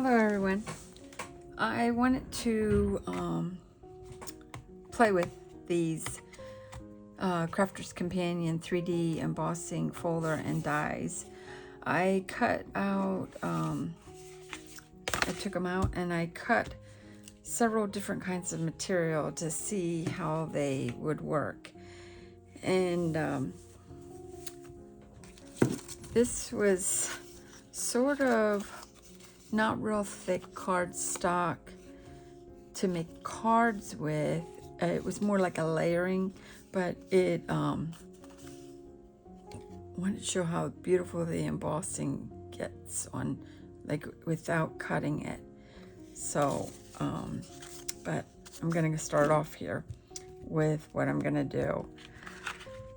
Hello everyone. I wanted to play with these Crafter's Companion 3D embossing folder and dies. I cut out, I took them out and I cut several different kinds of material to see how they would work. And this was sort of not real thick cardstock to make cards with. It was more like a layering, but it wanted to show how beautiful the embossing gets on, like, without cutting it. So but I'm gonna start off here with what I'm gonna do.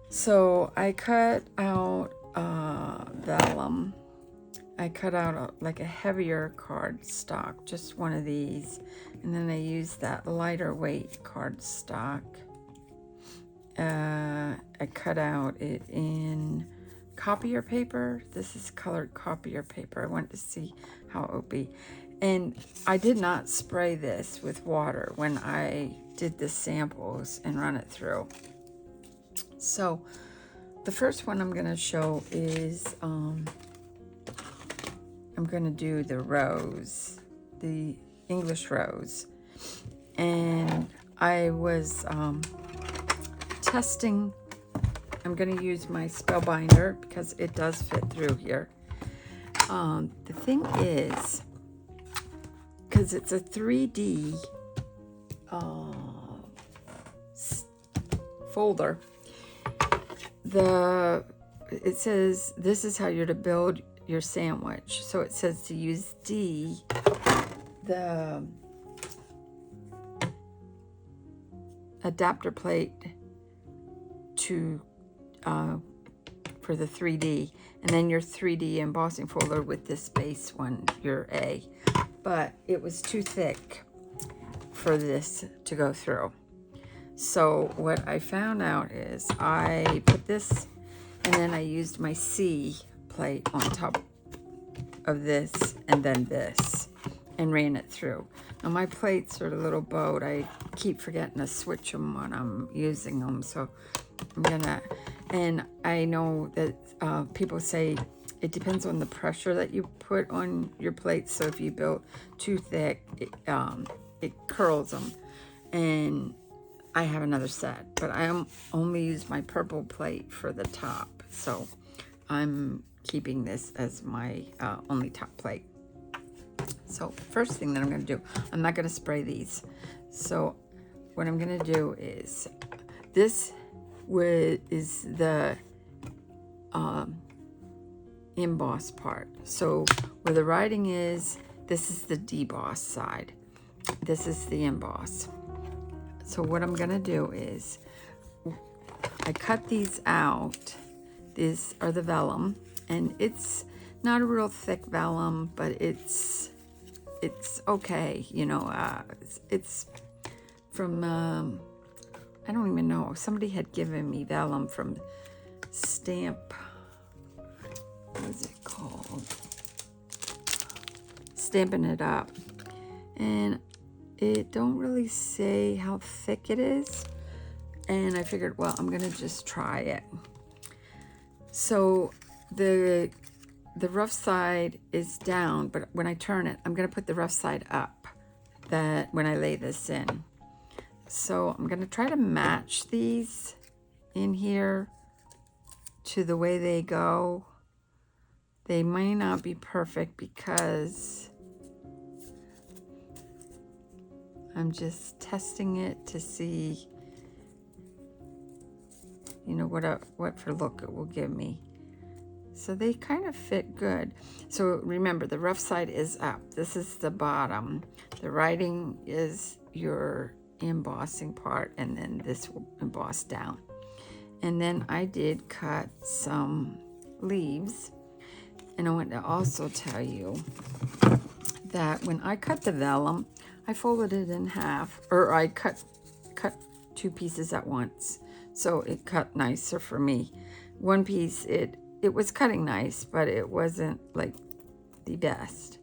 So I cut out vellum. I cut out like a heavier cardstock, just one of these, and then I used that lighter weight cardstock. I cut out it in copier paper. This is colored copier paper. I wanted to see how it would be. And I did not spray this with water when I did the samples and run it through. So the first one I'm going to show is I'm going to do the rose, the English rose. And I was testing. I'm going to use my Spellbinder because it does fit through here. The thing is, because it's a 3D folder, it says this is how you're to build your sandwich. So it says to use D, the adapter plate to for the 3D, and then your 3D embossing folder with this base one, your A. But it was too thick for this to go through. So what I found out is I put this, and then I used my C plate on top of this and then this and ran it through. Now my plates are a little bowed. I keep forgetting to switch them when I'm using them, so I'm gonna, and I know that people say it depends on the pressure that you put on your plates. So if you build too thick, it curls them. And I have another set, but I only use my purple plate for the top, so I'm keeping this as my only top plate. So first thing that I'm going to do, I'm not going to spray these. So what I'm going to do is, this is the emboss part. So where the writing is, this is the deboss side. This is the emboss. So what I'm going to do is, I cut these out. These are the vellum, and it's not a real thick vellum, but it's okay, you know. It's from I don't even know, somebody had given me vellum from Stamp, what is it called, Stampin' It Up, and it don't really say how thick it is, and I figured, well, I'm gonna just try it. So the rough side is down, but when I turn it, I'm gonna put the rough side up, that when I lay this in. So I'm gonna try to match these in here to the way they go. They may not be perfect because I'm just testing it to see, you know, what for look it will give me. So they kind of fit good. So remember, the rough side is up. This is the bottom. The writing is your embossing part, and then this will emboss down. And then I did cut some leaves. And I want to also tell you that when I cut the vellum, I folded it in half, or I cut two pieces at once. So it cut nicer for me. One piece, it was cutting nice, but it wasn't like the best.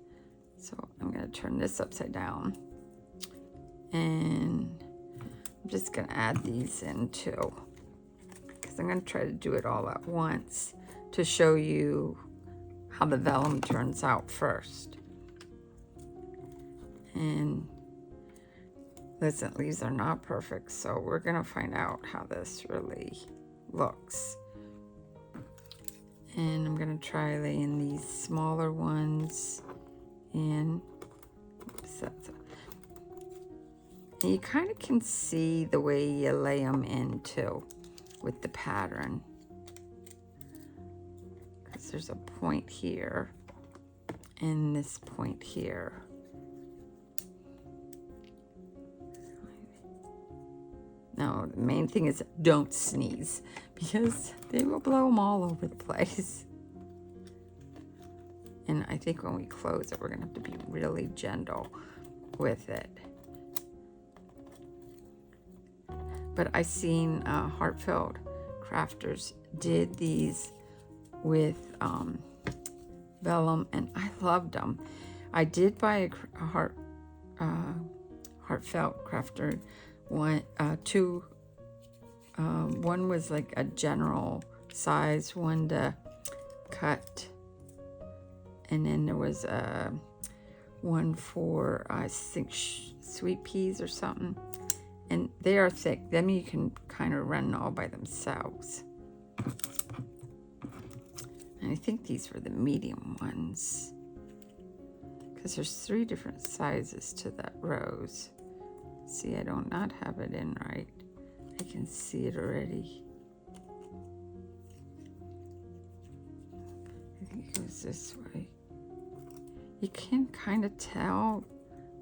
So I'm going to turn this upside down. And I'm just going to add these in too. Because I'm going to try to do it all at once to show you how the vellum turns out first. And listen, these are not perfect, so we're going to find out how this really looks. And I'm going to try laying these smaller ones in. And you kind of can see the way you lay them in too with the pattern. Because there's a point here and this point here. Now, the main thing is don't sneeze because they will blow them all over the place. And I think when we close it, we're going to have to be really gentle with it. But I seen Heartfelt Crafters did these with vellum, and I loved them. I did buy a Heartfelt Crafter one, two. One was like a general size one to cut, and then there was one for I think sweet peas or something. And they are thick. Them you can kind of run all by themselves. And I think these were the medium ones. Because there's 3 different sizes to that rose. See, I do not have it in right. I can see it already. I think it goes this way. You can kind of tell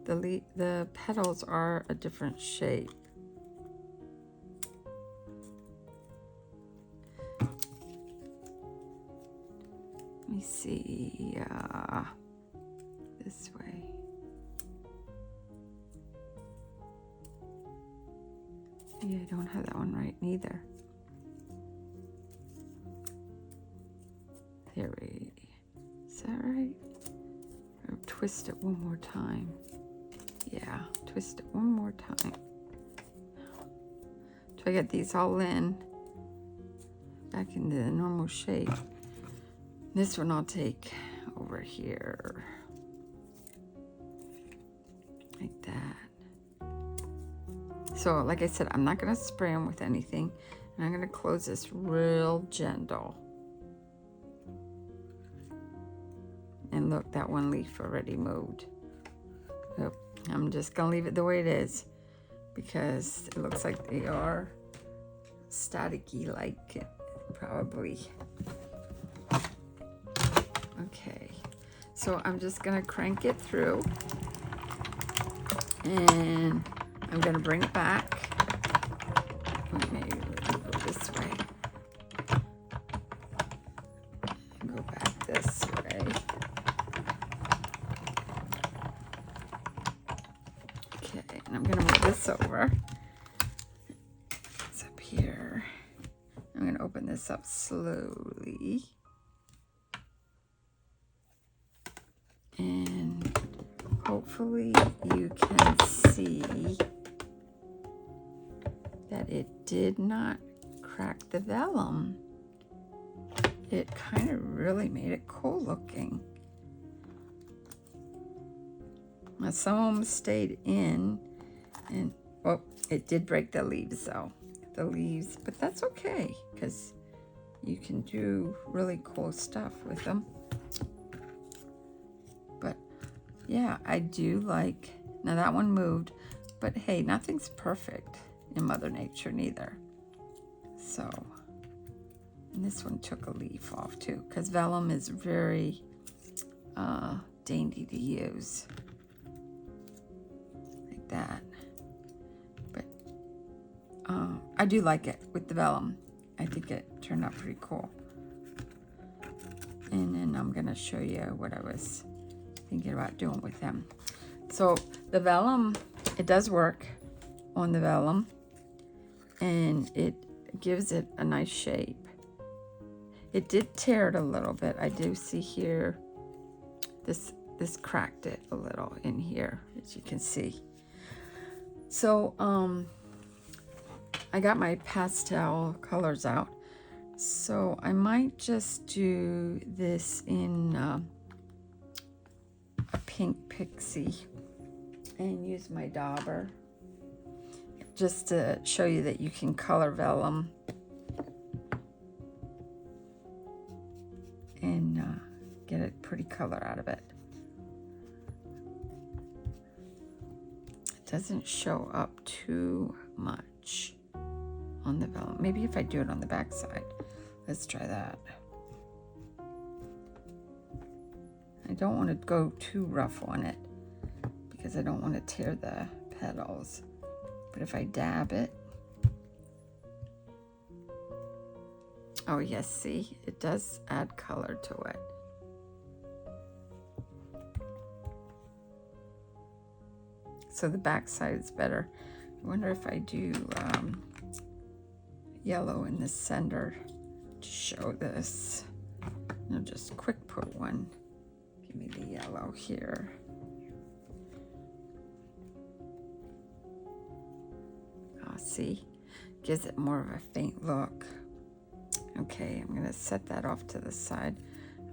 the petals are a different shape. Let me see, this way. Yeah, I don't have that one right neither. There we, is that right? Or twist it one more time. Yeah, twist it one more time. So I get these all in, back into the normal shape. This one I'll take over here, like that. So like I said, I'm not gonna spray them with anything, and I'm gonna close this real gentle. And look, that one leaf already moved. Yep. I'm just gonna leave it the way it is because it looks like they are staticky, like it, probably. Okay, so I'm just gonna crank it through, and I'm gonna bring it back. Maybe go this way. Go back this way. And I'm gonna move this over. It's up here. I'm gonna open this up slowly. And hopefully you can see that it did not crack the vellum. It kind of really made it cool looking. Now some of them stayed in. And, well, it did break the leaves, though. The leaves, but that's okay, because you can do really cool stuff with them. But, yeah, I do like, now that one moved, but hey, nothing's perfect in Mother Nature, neither. So, and this one took a leaf off, too, because vellum is very dainty to use. Like that. I do like it with the vellum. I think it turned out pretty cool. And then I'm going to show you what I was thinking about doing with them. So the vellum, it does work on the vellum, and it gives it a nice shape. It did tear it a little bit. I do see here this this cracked it a little in here, as you can see. So I got my pastel colors out. So I might just do this in a pink pixie and use my dauber just to show you that you can color vellum and get a pretty color out of it. It doesn't show up too much on the vellum. Maybe if I do it on the back side. Let's try that. I don't want to go too rough on it because I don't want to tear the petals. But if I dab it, oh yes, see, it does add color to it. So the back side is better. I wonder if I do yellow in the center to show this. I'll just quick put one. Give me the yellow here. Oh, see, gives it more of a faint look. Okay, I'm gonna set that off to the side.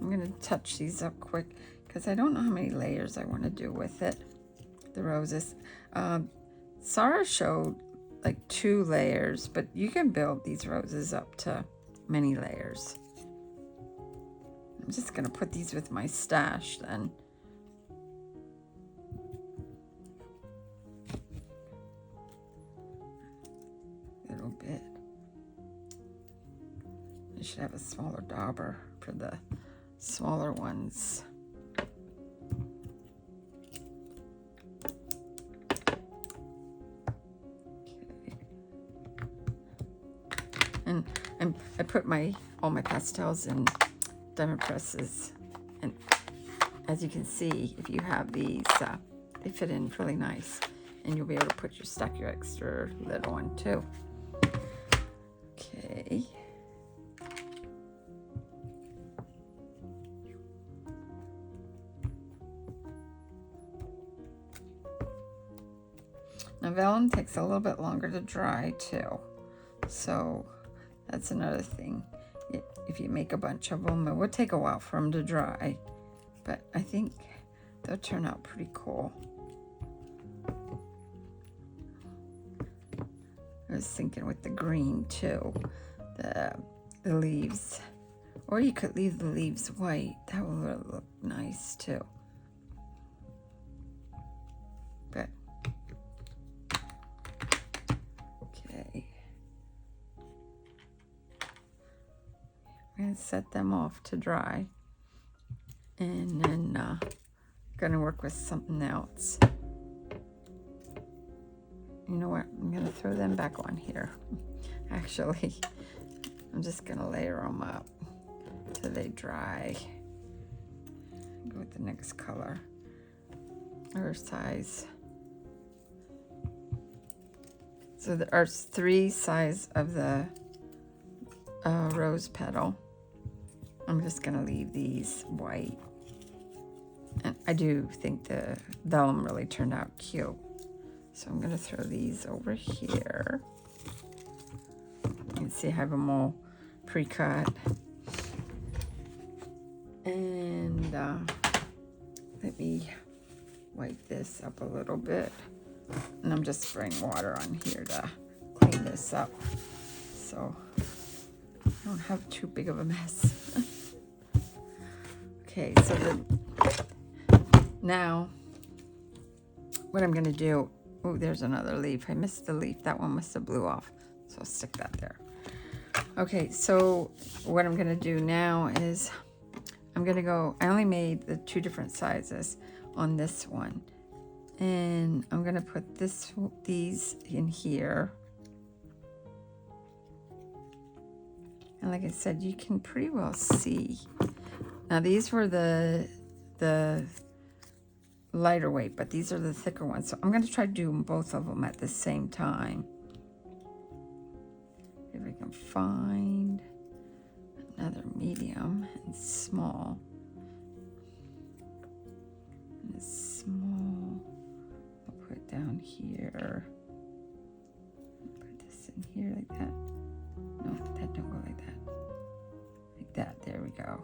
I'm gonna touch these up quick because I don't know how many layers I want to do with it. The roses. Sarah showed like 2 layers, but you can build these roses up to many layers. I'm just gonna put these with my stash then. A little bit. I should have a smaller dauber for the smaller ones. And I put all my pastels in diamond presses, and as you can see, if you have these, they fit in really nice, and you'll be able to stack your extra little one too. Okay. Now vellum takes a little bit longer to dry too, so that's another thing. If you make a bunch of them, it would take a while for them to dry, but I think they'll turn out pretty cool. I was thinking with the green too, the leaves, or you could leave the leaves white. That would look nice too. But okay. I'm going to set them off to dry, and then going to work with something else. You know what? I'm going to throw them back on here. Actually, I'm just going to layer them up till they dry. Go with the next color or size. So there are 3 sizes of the rose petal. I'm just going to leave these white. And I do think the vellum really turned out cute. So I'm going to throw these over here. You can see I have them all pre-cut. And let me wipe this up a little bit. And I'm just spraying water on here to clean this up, so I don't have too big of a mess. Okay, so now what I'm going to do, oh, there's another leaf. I missed the leaf. That one must have blew off, so I'll stick that there. Okay, so what I'm going to do now is I'm going to go, I only made the 2 different sizes on this one. And I'm going to put these in here. And like I said, you can pretty well see. Now these were the lighter weight, but these are the thicker ones. So I'm going to try to do both of them at the same time. If I can find another medium and small. here. Put this in here like that. No, that don't go like that. Like that. There we go.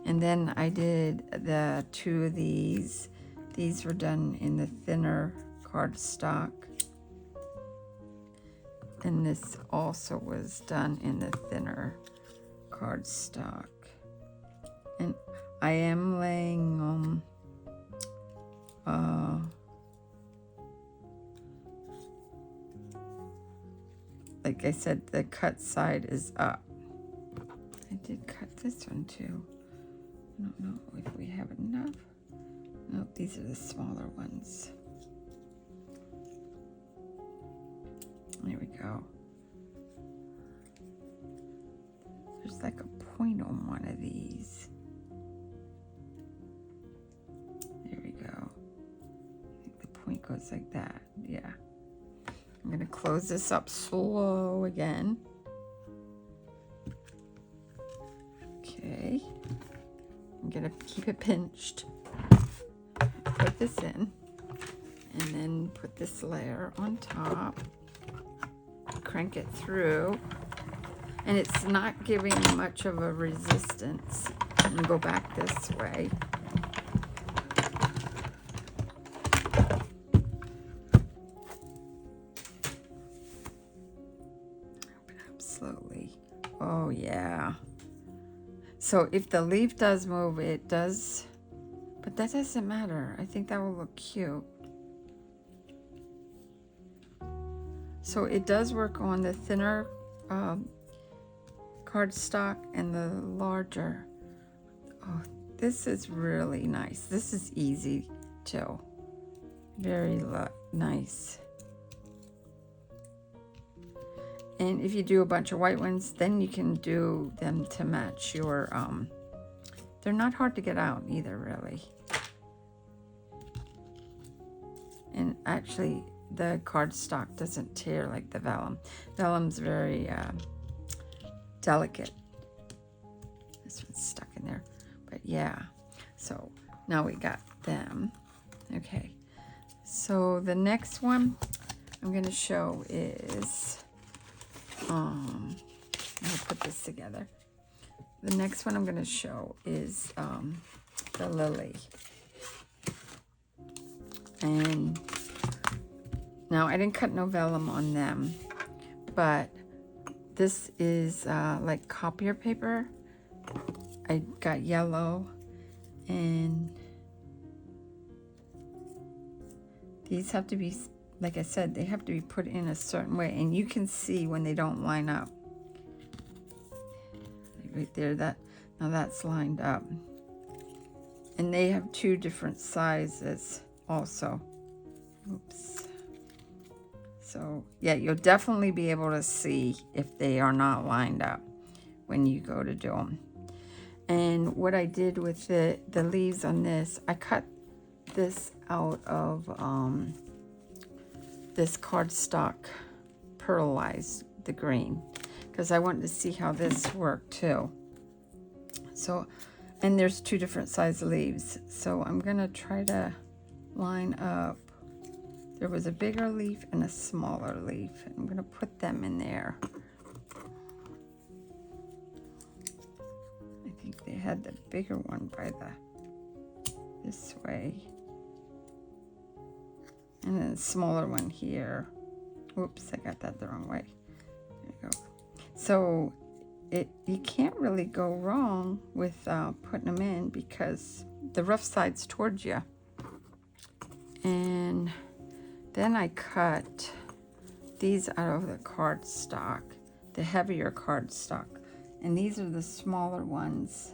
And then I did the 2 of these. These were done in the thinner cardstock. And this also was done in the thinner cardstock. And I am laying like I said, the cut side is up. I did cut this one too. I don't know if we have enough. Nope, these are the smaller ones. There we go. There's like a point on one of these. There we go. I think the point goes like that. Yeah. I'm going to close this up slow again. Okay. I'm going to keep it pinched. Put this in. And then put this layer on top. Crank it through. And it's not giving much of a resistance. And go back this way. Open up slowly. Oh yeah. So if the leaf does move, it does, but that doesn't matter. I think that will look cute. So it does work on the thinner cardstock and the larger. Oh, this is really nice. This is easy too. Very nice. And if you do a bunch of white ones, then you can do them to match your, they're not hard to get out either, really. And actually, the cardstock doesn't tear like the vellum. Vellum's very delicate. This one's stuck in there. But yeah, so now we got them. Okay, so the next one I'm going to show is, I'll put this together. The next one I'm going to show is the lily. And now I didn't cut no vellum on them, but this is like copier paper. I got yellow, and these have to be, like I said, they have to be put in a certain way, and you can see when they don't line up. Right there, now that's lined up. And they have 2 different sizes also. Oops. So yeah, you'll definitely be able to see if they are not lined up when you go to do them. And what I did with the leaves on this, I cut this out of this cardstock, pearlized the green, because I wanted to see how this worked too. So, and there's 2 different size leaves. So I'm gonna try to line up. There was a bigger leaf and a smaller leaf. I'm gonna put them in there. I think they had the bigger one by this way. And then a smaller one here. Oops, I got that the wrong way. There you go. So you can't really go wrong with putting them in, because the rough side's towards you. And then I cut these out of the cardstock, the heavier cardstock. And these are the smaller ones.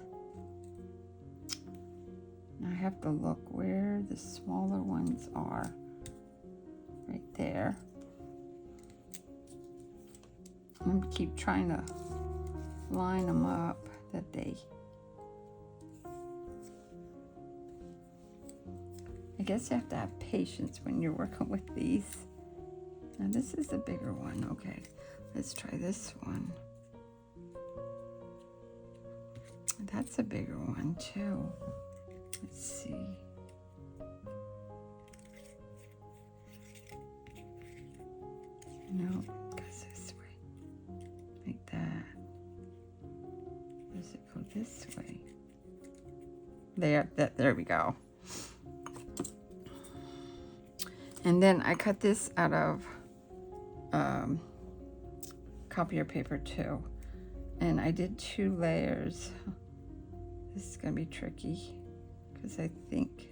And I have to look where the smaller ones are. Right there. I'm going to keep trying to line them up that they... I guess you have to have patience when you're working with these. Now this is a bigger one. Okay, let's try this one. That's a bigger one too. Let's see. there we go. And then I cut this out of copier paper too. And I did 2 layers. This is gonna be tricky because I think,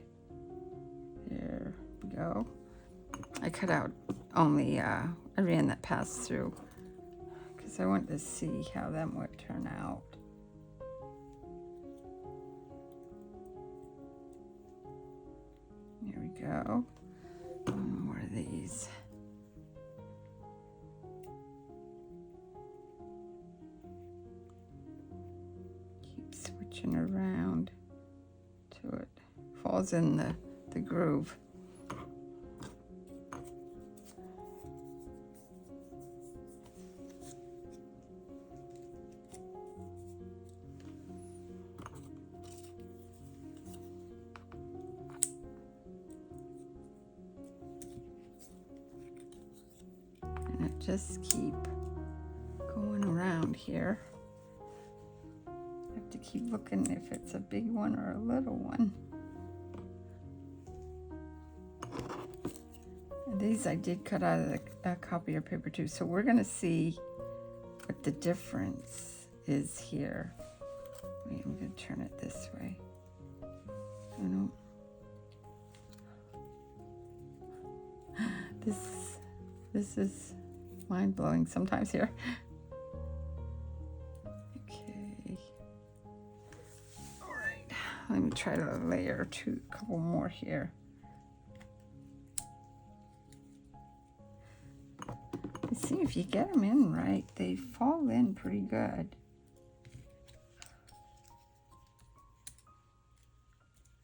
there we go. I cut out only, I ran that pass through because I wanted to see how them would turn out. Here we go. One more of these. Keep switching around till it falls in the groove. Just keep going around here. I have to keep looking if it's a big one or a little one. And these I did cut out of the copier paper too, so we're gonna see what the difference is here. Wait, I'm gonna turn it this way. Oh no. This is mind-blowing sometimes here. Okay. All right. Let me try to layer a couple more here. You see, if you get them in right, they fall in pretty good.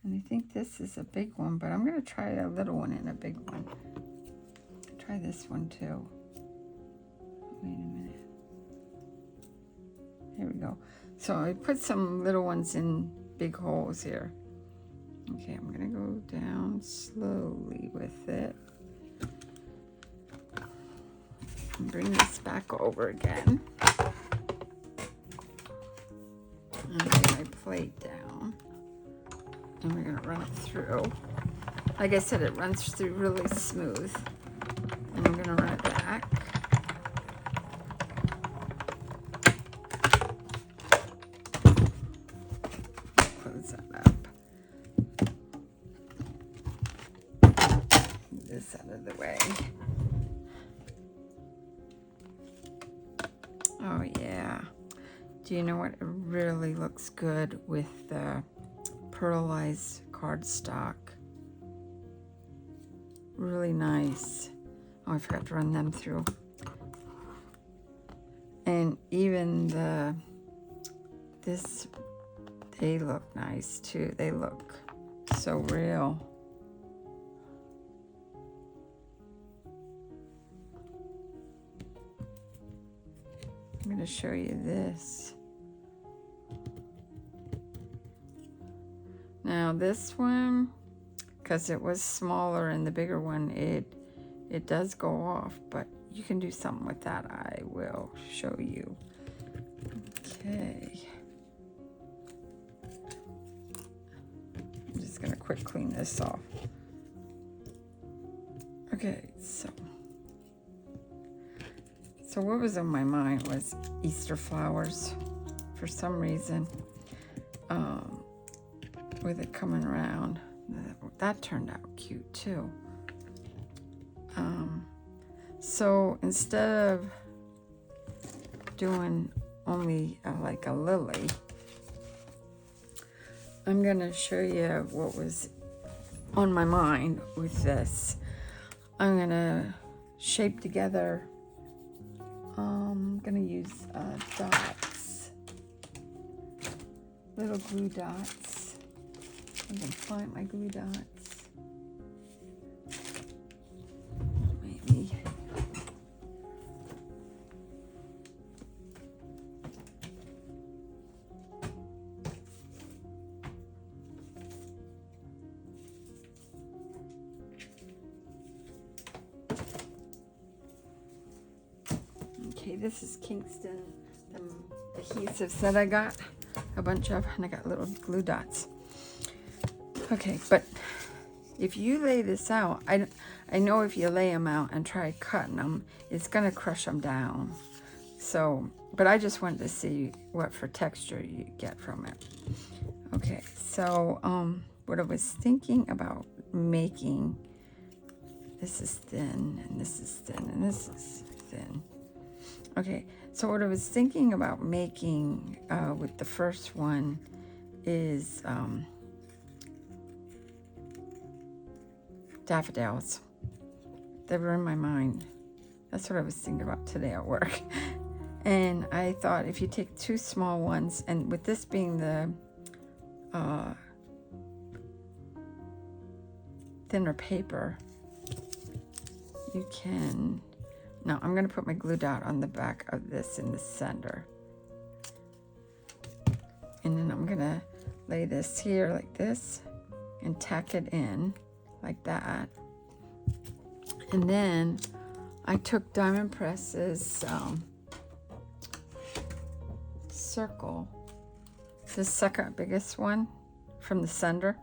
And I think this is a big one, but I'm going to try a little one and a big one. Try this one too. Wait a minute. Here we go. So I put some little ones in big holes here. Okay, I'm gonna go down slowly with it. And bring this back over again. And lay my plate down. And we're gonna run it through. Like I said, it runs through really smooth. And I'm gonna run it back. Close that up. Move this out of the way. Oh yeah. Do you know what? It really looks good with the pearlized cardstock. Really nice. Oh, I forgot to run them through. And even they look nice too. They look so real. I'm going to show you this. Now this one, because it was smaller and the bigger one, it does go off, but you can do something with that. I will show you. Okay. I'm just going to quick clean this off. Okay, so what was on my mind was Easter flowers for some reason, with it coming around. That turned out cute too. So instead of doing only like a lily, I'm gonna show you what was on my mind with this. I'm gonna shape together. I'm gonna use dots, little glue dots. I'm gonna find my glue dots. Maybe. Okay, this is Kingston, the adhesives that I got, a bunch of, and I got little glue dots. Okay, but if you lay this out, I know if you lay them out and try cutting them, it's going to crush them down. So, but I just wanted to see what for texture you get from it. Okay, so what I was thinking about making, this is thin, and this is thin, and this is thin. Okay, so what I was thinking about making with the first one is daffodils. They were in my mind. That's what I was thinking about today at work. And I thought if you take 2 small ones, and with this being the thinner paper, you can, now I'm going to put my glue dot on the back of this in the center. And then I'm going to lay this here like this and tack it in like that. And then I took Diamond Press's circle, the second biggest one from the center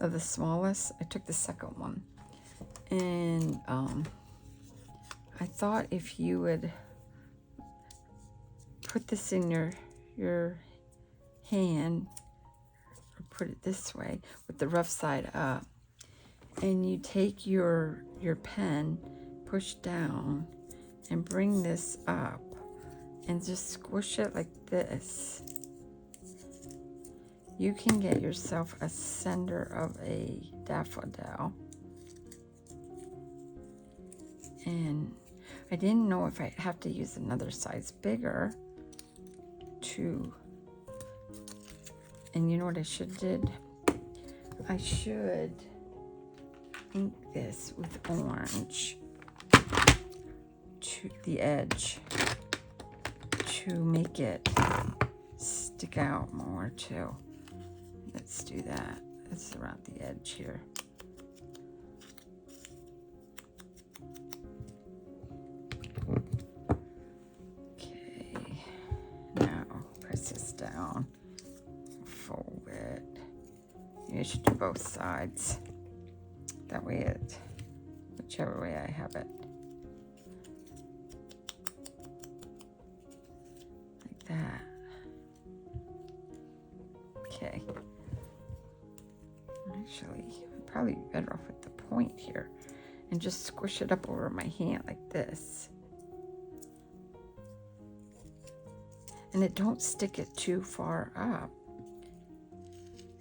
of the smallest. I took the second one, and I thought if you would put this in your hand, or put it this way with the rough side up, and you take your pen, push down, and bring this up, and just squish it like this, you can get yourself a center of a daffodil. And I didn't know if I'd have to use another size bigger to, and you know what I should did? I should ink this with orange to the edge to make it stick out more too. Let's do that. Let's around the edge here. Okay, now press this down, fold it. You should do both sides. That way it, whichever way I have it. Like that. Okay. Actually, I'm probably better off with the point here and just squish it up over my hand like this. And it don't stick it too far up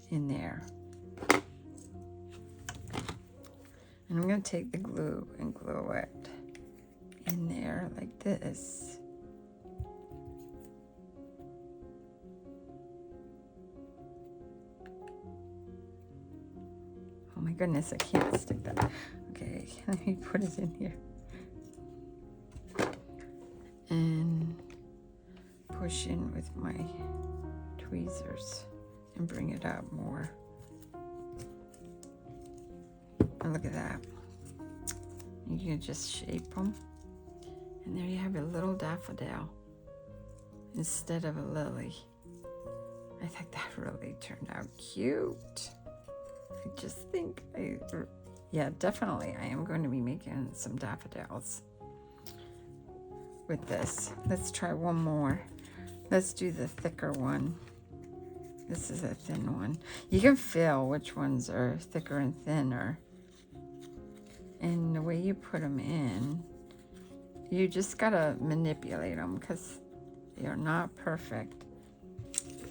in there. And I'm going to take the glue and glue it in there like this. Oh my goodness, I can't stick that. Okay, let me put it in here. And push in with my tweezers and bring it up more. And look at that. You can just shape them. And there you have a little daffodil instead of a lily. I think that really turned out cute. I just think, yeah, definitely I am going to be making some daffodils with this. Let's try one more. Let's do the thicker one. This is a thin one. You can feel which ones are thicker and thinner. And the way you put them in, you just gotta manipulate them because they are not perfect.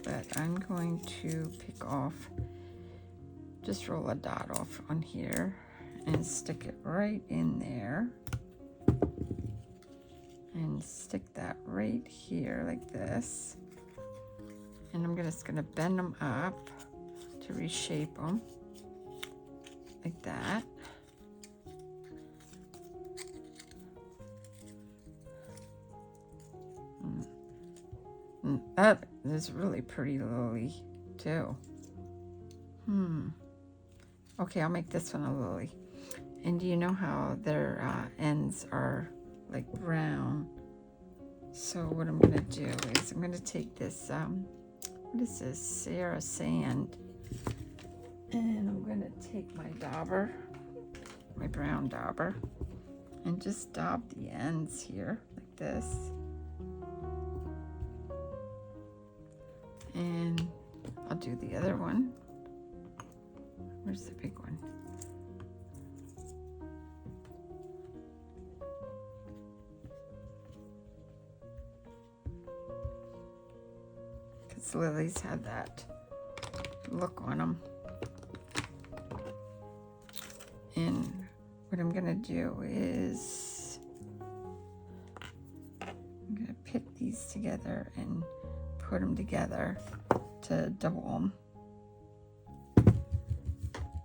But I'm going to pick off, just roll a dot off on here and stick it right in there. And stick that right here like this. And I'm just gonna bend them up to reshape them like that. That is really pretty lily too. Okay, I'll make this one a lily. And do you know how their ends are like brown? So what I'm gonna do is I'm gonna take this, what is this, Sarah Sand, And I'm going to take my dauber, my brown dauber, and just daub the ends here like this. And I'll do the other one. Where's the big one? Because lilies have that look on them. And what I'm gonna do is I'm gonna pick these together and put them together to double them.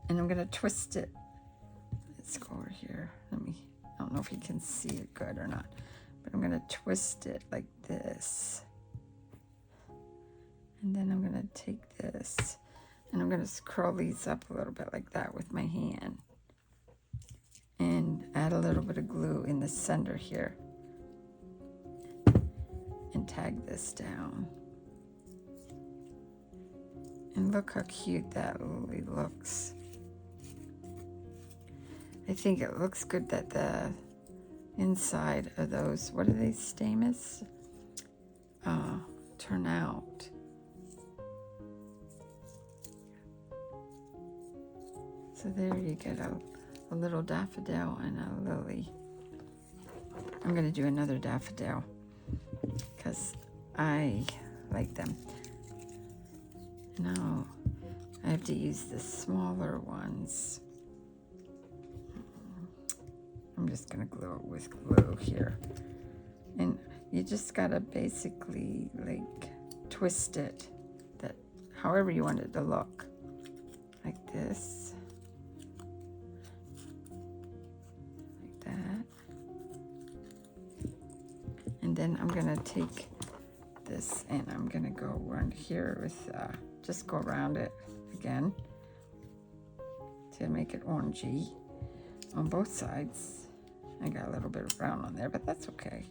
And I'm gonna twist it. Let's go over here. I don't know if you can see it good or not, but I'm gonna twist it like this. And then I'm gonna take this and I'm gonna curl these up a little bit like that with my hand. And add a little bit of glue in the center here. And tag this down. And look how cute that lily looks. I think it looks good that the inside of those, what are they, stamens? Turn out. So there you get a little daffodil and a lily. I'm going to do another daffodil because I like them. Now I have to use the smaller ones. I'm just going to glue it with glue here. And you just got to basically like twist it that however you want it to look. Like this. And then I'm gonna take this and I'm gonna go around here with, just go around it again to make it orangey on both sides. I got a little bit of brown on there, but that's okay.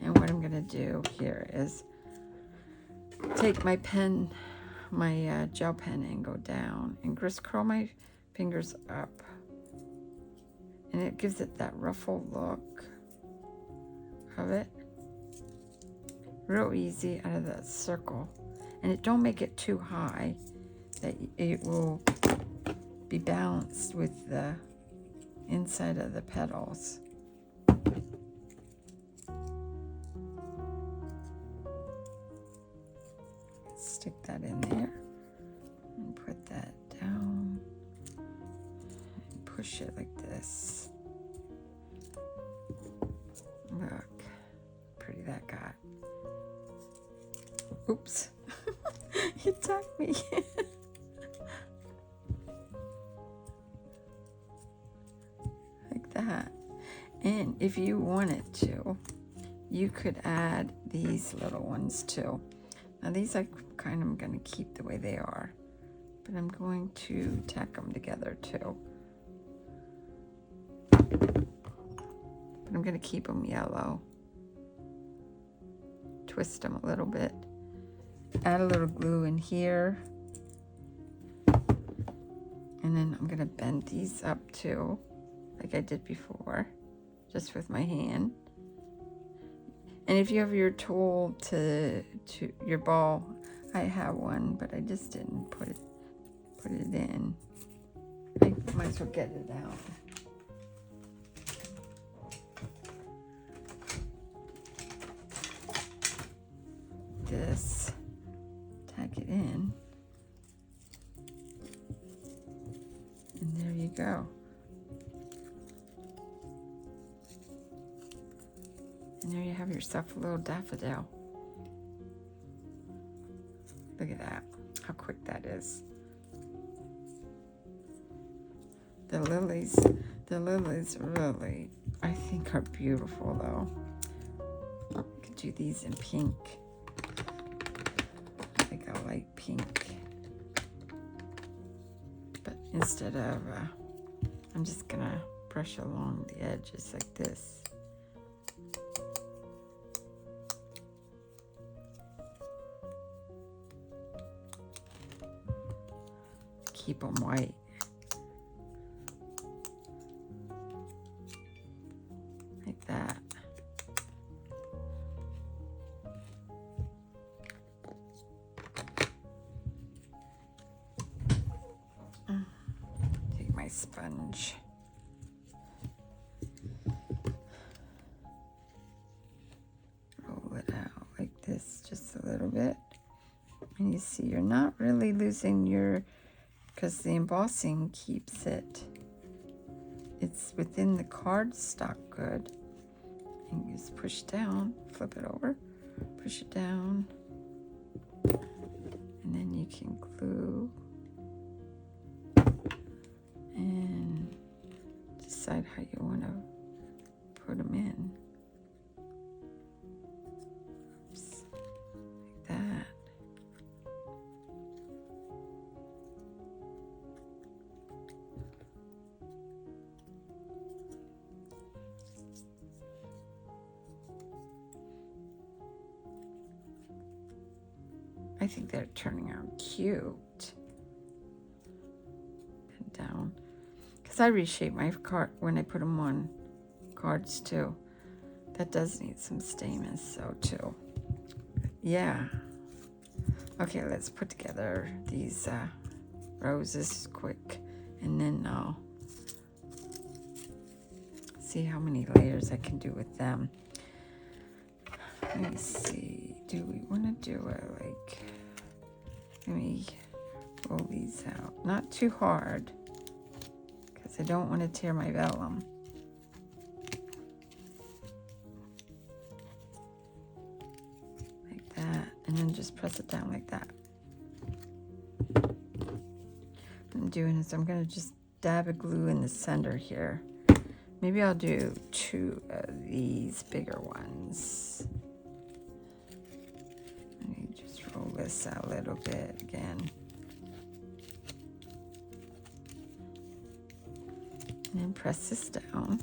And what I'm gonna do here is take my pen, my gel pen, and go down and just curl my fingers up. And it gives it that ruffled look of it. Real easy out of that circle. And it don't make it too high, that it will be balanced with the inside of the petals. Stick that in there and put that down. And push it like this. Look, pretty that got. Oops, it tucked me. Like that. And if you wanted to, you could add these little ones too. Now these I kind of going to keep the way they are, but I'm going to tack them together too. But I'm going to keep them yellow. Twist them a little bit. Add a little glue in here. And then I'm going to bend these up too, like I did before, just with my hand. And if you have your tool to your ball, I have one, but I just didn't put it in. I might as well get it out. This, tack it in, and there you go. And there you have yourself a little daffodil. Look at that, how quick that is. The lilies really, I think, are beautiful though. You could do these in pink. Like a light pink. But instead of, I'm just gonna brush along the edges like this. keep them white. Like that. Take my sponge. Roll it out like this just a little bit. And you see you're not really losing your, because the embossing keeps it. It's within the cardstock good. And you just push down, flip it over, push it down. And then you can glue. And decide how you want to put them in. Oops. Like that. I think they're turning out cute. And down. Because I reshape my card when I put them on cards too. That does need some stamens, so too. Yeah. Okay, let's put together these roses quick. And then I'll see how many layers I can do with them. Let me see. Do we want to do it like... Let me roll these out. Not too hard. Because I don't want to tear my vellum. Like that. And then just press it down like that. What I'm doing is I'm going to just dab a glue in the center here. Maybe I'll do 2 of these bigger ones. Let me just roll this out a little bit again. And then press this down.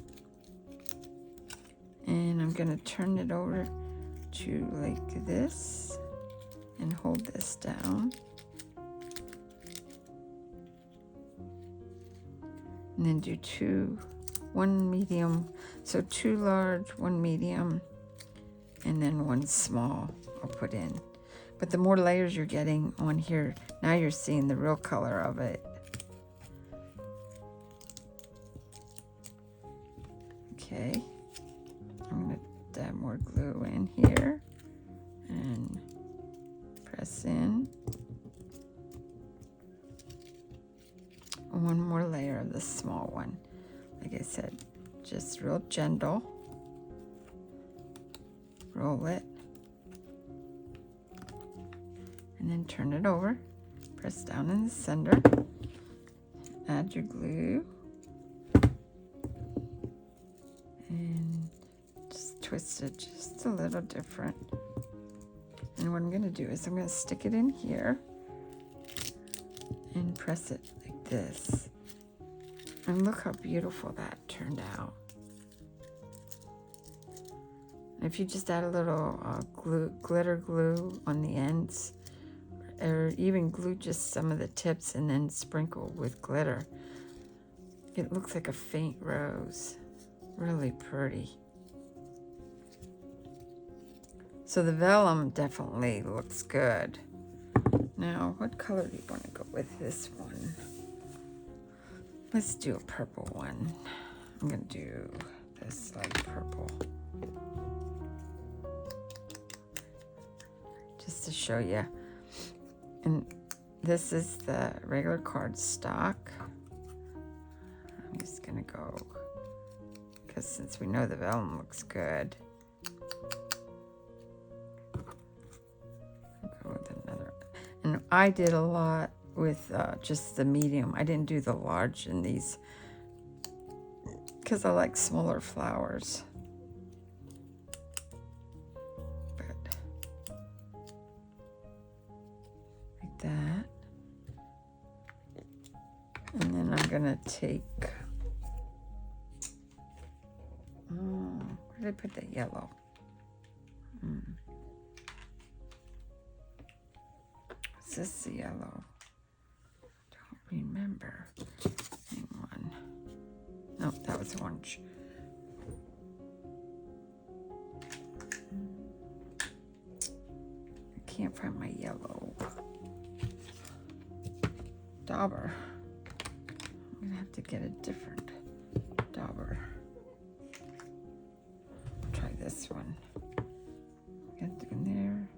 And I'm going to turn it over to like this and hold this down. And then do 2, 1 medium, so 2 large, 1 medium, and then 1 small I'll put in. But the more layers you're getting on here, now you're seeing the real color of it. Okay, I'm going to dab more glue in here and press in. 1 more layer of the small one. Like I said, just real gentle. Roll it. And then turn it over. Press down in the center. Add your glue. And just twist it just a little different. And what I'm going to do is I'm going to stick it in here and press it like this. And look how beautiful that turned out. If you just add a little glitter glue on the ends, or even glue just some of the tips and then sprinkle with glitter, it looks like a faint rose. Really pretty. So the vellum definitely looks good. Now, what color do you want to go with this one? Let's do a purple one. I'm going to do this light purple. Just to show you. And this is the regular cardstock. I'm just going to go, because since we know the vellum looks good, I'll go with another. And I did a lot with just the medium. I didn't do the large in these because I like smaller flowers. But like that. And then I'm gonna take, where did I put the yellow? Is this the yellow? Don't remember. paper. Hang on. No, that was orange. I can't find my yellow dauber. I'm gonna have to get a different dauber. Try this one. Get it in there.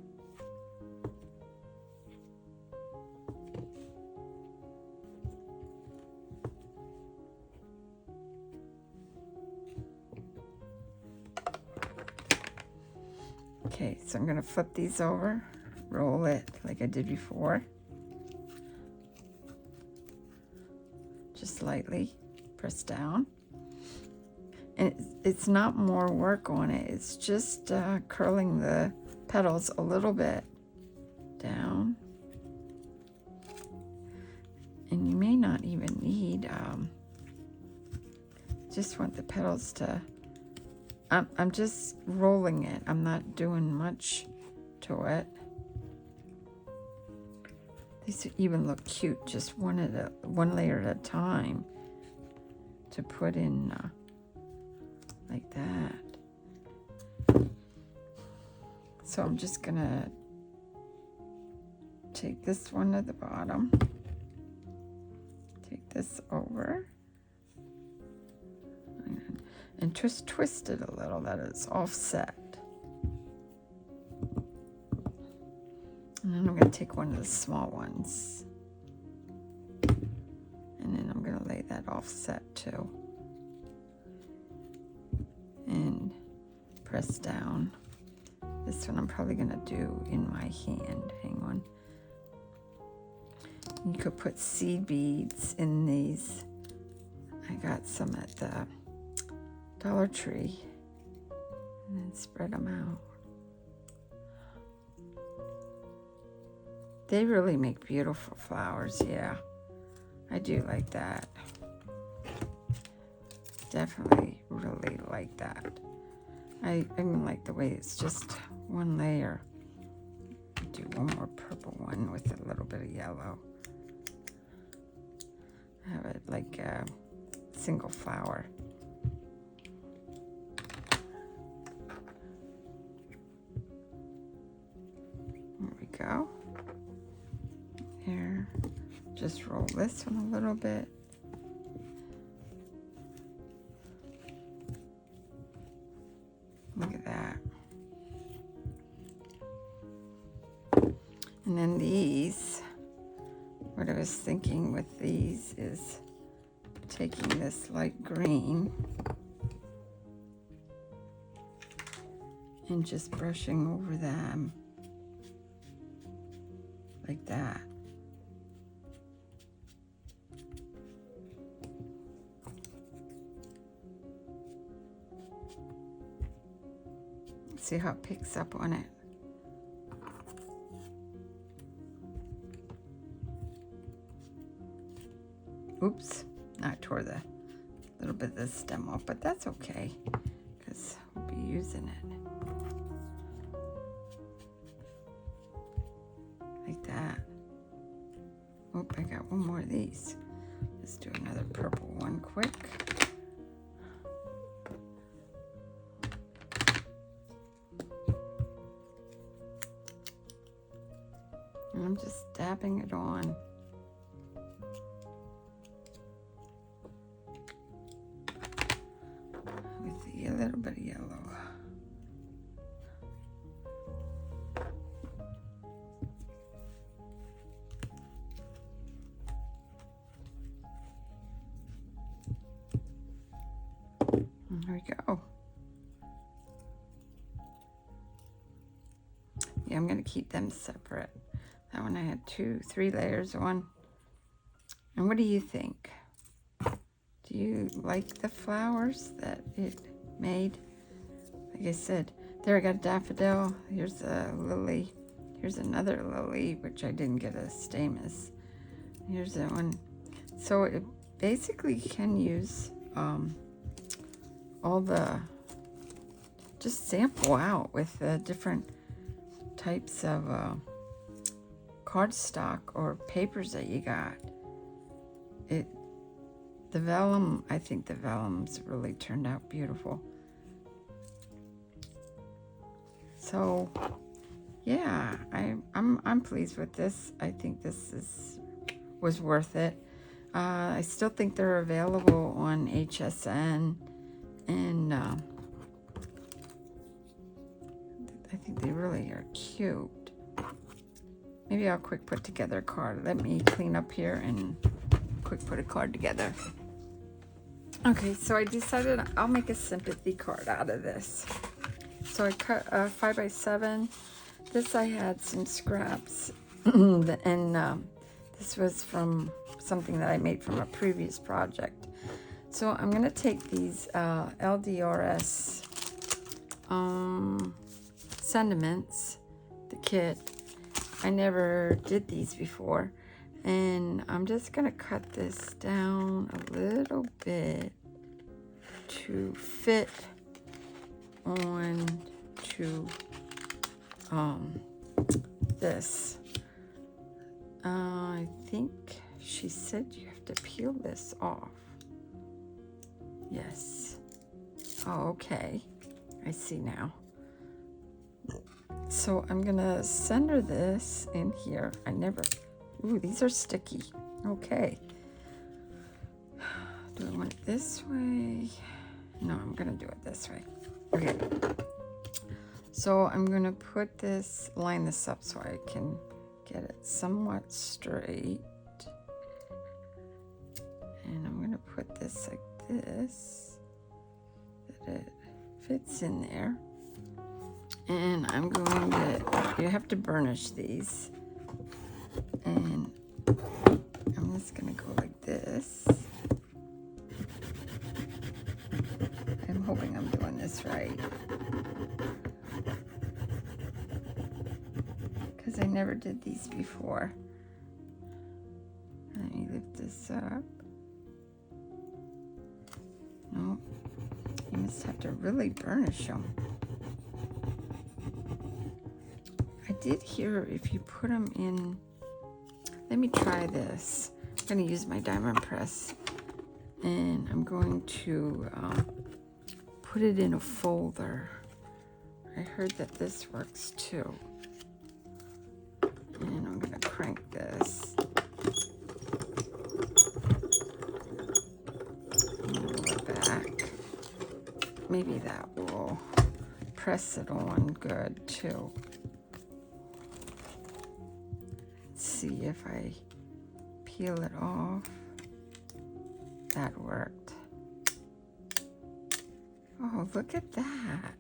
Okay, so I'm going to flip these over, roll it like I did before. Just lightly press down. And it's not more work on it, it's just curling the petals a little bit down. And you may not even need, just want the petals to, I'm just rolling it. I'm not doing much to it. These even look cute, just one layer at a time to put in like that. So I'm just gonna take this one at the bottom, take this over, and just twist it a little that it's offset. And then I'm going to take one of the small ones. And then I'm going to lay that offset too. And press down. This one I'm probably going to do in my hand. Hang on. You could put seed beads in these. I got some at the Dollar Tree, and then spread them out. They really make beautiful flowers. Yeah, I do like that. Definitely really like that. I even like the way it's just one layer. Do one more purple one with a little bit of yellow. Have it like a single flower. Go here, just roll this one a little bit. Look at that. And then these, what I was thinking with these is taking this light green and just brushing over them like that. See how it picks up on it. Oops, I tore the little bit of the stem off, but that's okay because we'll be using it. Like that. Oh, I got one more of these. Let's do another purple one quick. And I'm just dabbing it on. With a little bit of yellow. There we go. Yeah, I'm going to keep them separate. That one I had 3 layers on. And what do you think? Do you like the flowers that it made? Like I said, there I got a daffodil. Here's a lily. Here's another lily, which I didn't get a stamus. Here's that one. So it basically can use all the, just sample out with the different types of cardstock or papers that you got. the vellum, I think the vellums really turned out beautiful. So yeah, I'm pleased with this. I think this was worth it. I still think they're available on HSN, and I think they really are cute. Maybe I'll quick put together a card. Let me clean up here and quick put a card together. Okay, so I decided I'll make a sympathy card out of this. So I cut a 5x7. This I had some scraps, and this was from something that I made from a previous project. So I'm going to take these LDRS sentiments, the kit. I never did these before. And I'm just going to cut this down a little bit to fit on to this. I think she said you have to peel this off. Yes. Oh, okay. I see now. So I'm gonna center this in here. Ooh, these are sticky. Okay. Do I want it this way? No, I'm gonna do it this way. Okay. So I'm gonna line this up so I can get it somewhat straight. And I'm gonna put this like this, that it fits in there. And you have to burnish these. And I'm just gonna go like this. I'm hoping I'm doing this right, because I never did these before. Let me lift this up. No, you must have to really burnish them. I did hear if you put them in, let me try this. I'm going to use my diamond press, and I'm going to put it in a folder. I heard that this works too. And I'm going to crank this. Move it back. Maybe that will press it on good too. Let's see if I peel it off. That worked. Oh, look at that.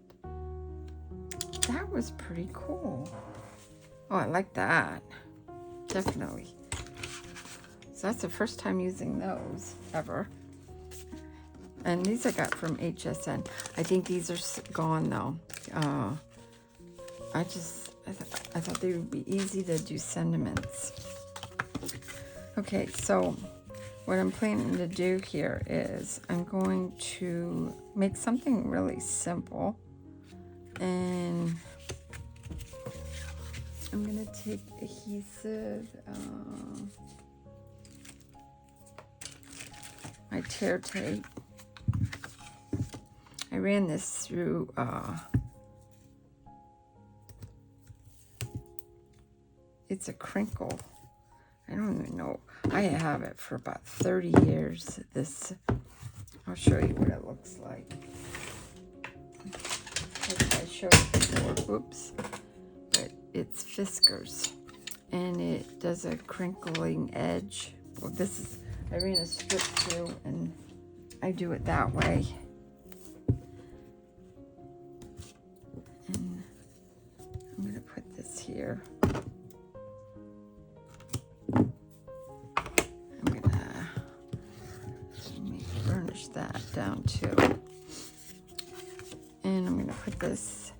That was pretty cool. Oh, I like that. Definitely. So that's the first time using those ever. And these I got from HSN. I think these are gone though. I thought they would be easy to do sentiments. Okay, so what I'm planning to do here is I'm going to make something really simple. And I'm going to take adhesive, my tear tape. I ran this through it's a crinkle. I don't even know. I have it for about 30 years. This, I'll show you what it looks like. I showed it before. Oops. But it's Fiskars, and it does a crinkling edge. Well, this is, I ran a strip through, and I do it that way. And I'm going to put this here. I'm going to burnish that down too. And I'm going to put this,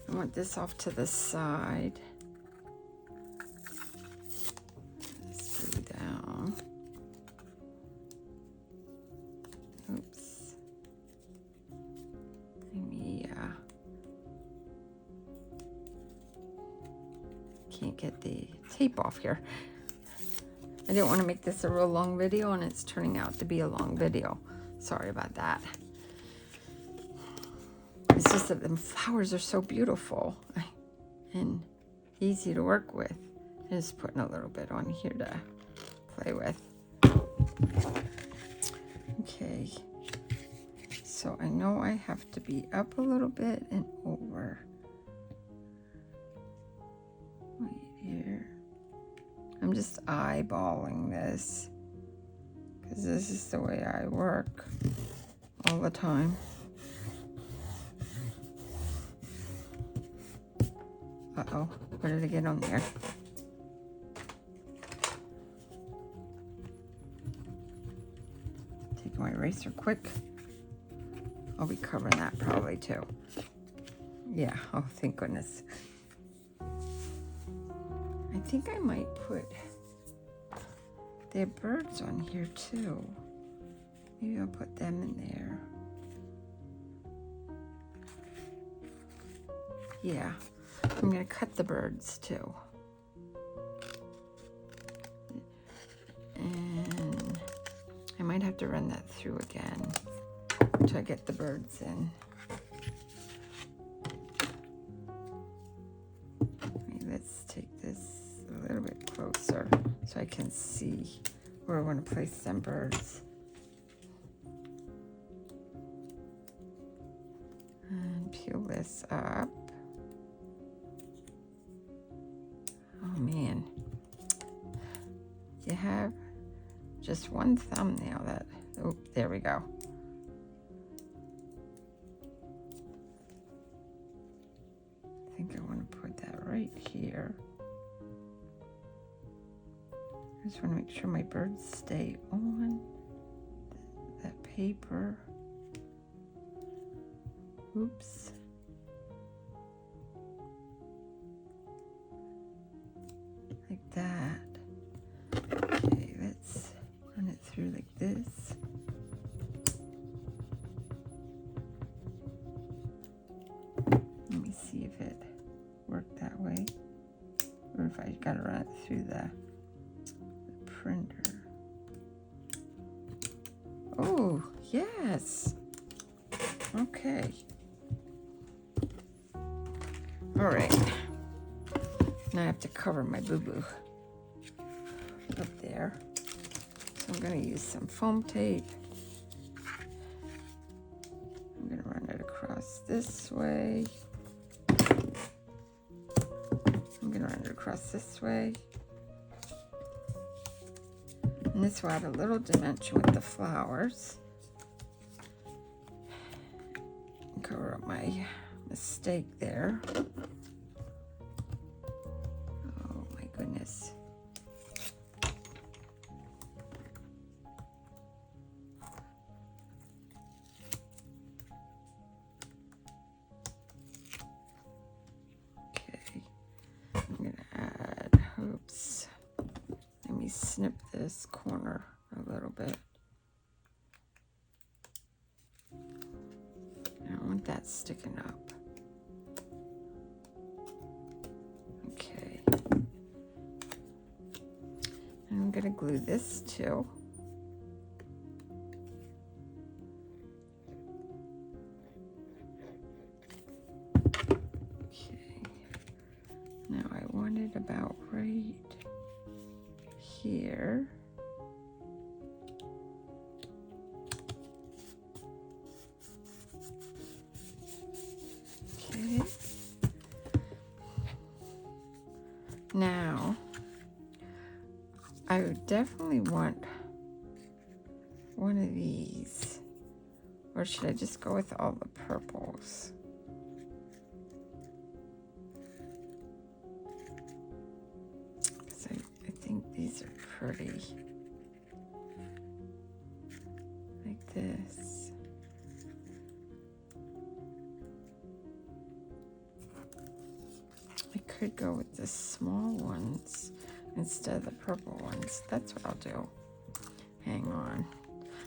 I want this off to the side. Screw down. Oops. Maybe, can't get the tape off here. I didn't want to make this a real long video, and it's turning out to be a long video. Sorry about that. It's just that the flowers are so beautiful and easy to work with. Just putting a little bit on here to play with. Okay, so I know I have to be up a little bit and over. Right here. I'm just eyeballing this because this is the way I work all the time. Uh-oh, what did I get on there? Take my eraser quick. I'll be covering that probably too. Yeah, oh thank goodness. I think I might put their birds on here too. Maybe I'll put them in there. Yeah, I'm gonna cut the birds too. And I might have to run that through again to get the birds in. Okay, let's take this a little bit closer so I can see where I want to place some birds. And peel this up. Oh man, you have just one thumbnail that, oh, there we go. I think I want to put that right here. I just want to make sure my birds stay on that paper. Oops. Like that. Okay, let's run it through like this. Let me see if it worked that way, or if I gotta run it through the printer. Oh, yes. Okay. All right. Now I have to cover my boo-boo up there. So I'm going to use some foam tape. I'm going to run it across this way. I'm going to run it across this way. And this will add a little dimension with the flowers. Cover up my mistake there. Oh my goodness. Okay, I'm gonna add, oops, let me snip this corner a little bit. I don't want that sticking up. Okay. And I'm gonna glue this too. Okay. Now I want it about right here. Okay. Now, I would definitely want one of these. Or should I just go with all the purples? Because I think these are pretty. Like this. I could go with the small ones instead of the purple ones. That's what I'll do. Hang on.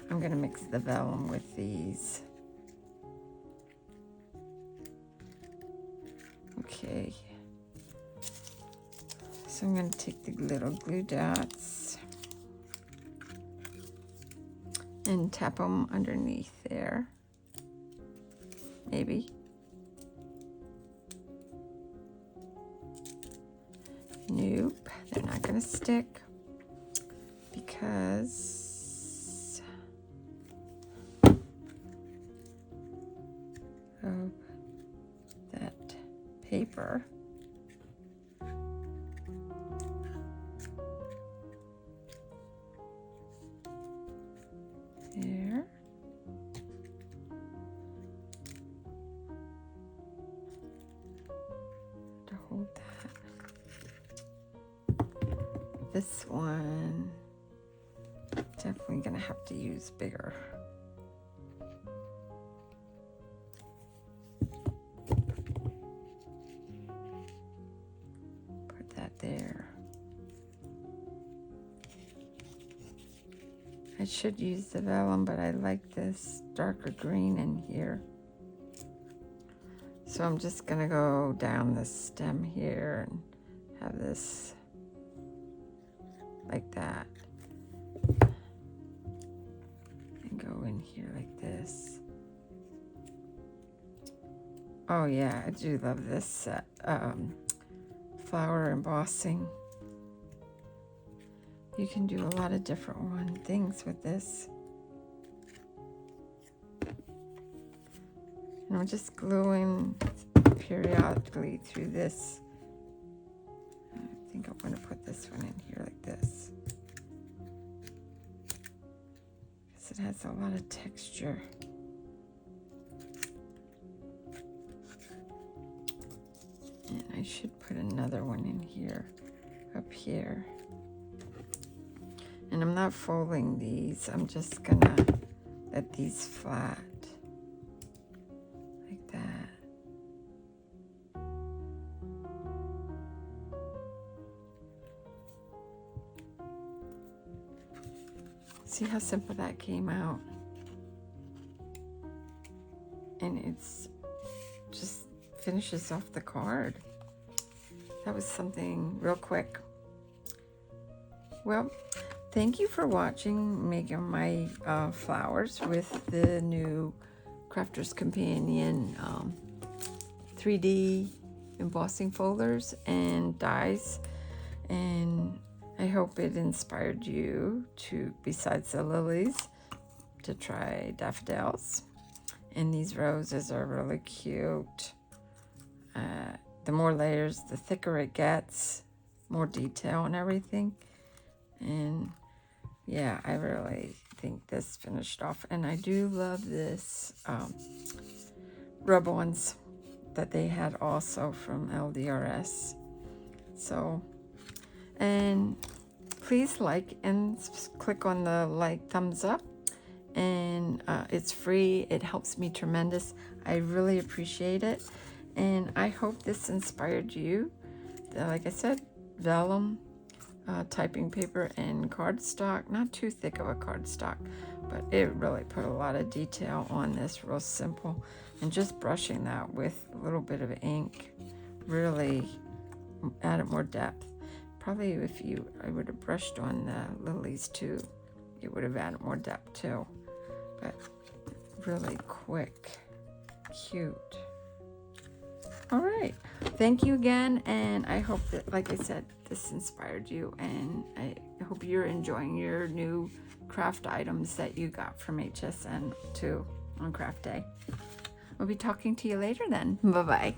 I'm going to mix the vellum with these. Okay. So I'm going to take the little glue dots. and tap them underneath there. Maybe. Nope, they're not going to stick because of that paper. There. To hold that. This one, definitely gonna have to use bigger. Put that there. I should use the vellum, but I like this darker green in here. So I'm just gonna go down the stem here and have this like that. And go in here like this. Oh yeah, I do love this flower embossing. You can do a lot of different things with this. And I'm just gluing periodically through this. I think I'm going to put this one in here like this. Because it has a lot of texture. And I should put another one in here, up here. And I'm not folding these. I'm just gonna let these flat. Like that. See how simple that came out? And it's just finishes off the card. That was something real quick. Well, thank you for watching, making my flowers with the new Crafter's Companion 3D embossing folders and dies. And I hope it inspired you to, besides the lilies, to try daffodils. And these roses are really cute. The more layers, the thicker it gets, more detail and everything. And yeah, I really think this finished off. And I do love this rub-ons that they had also from LDRS. So, and please like and click on the thumbs up. And it's free. It helps me tremendous. I really appreciate it. And I hope this inspired you. Like I said, vellum, typing paper, and cardstock. Not too thick of a cardstock, but it really put a lot of detail on this, real simple. And just brushing that with a little bit of ink really added more depth. Probably if I would have brushed on the lilies too, it would have added more depth too. But really quick, cute. All right, thank you again, and I hope that, like I said, this inspired you, and I hope you're enjoying your new craft items that you got from HSN too on Craft Day. We'll be talking to you later then. Bye-bye.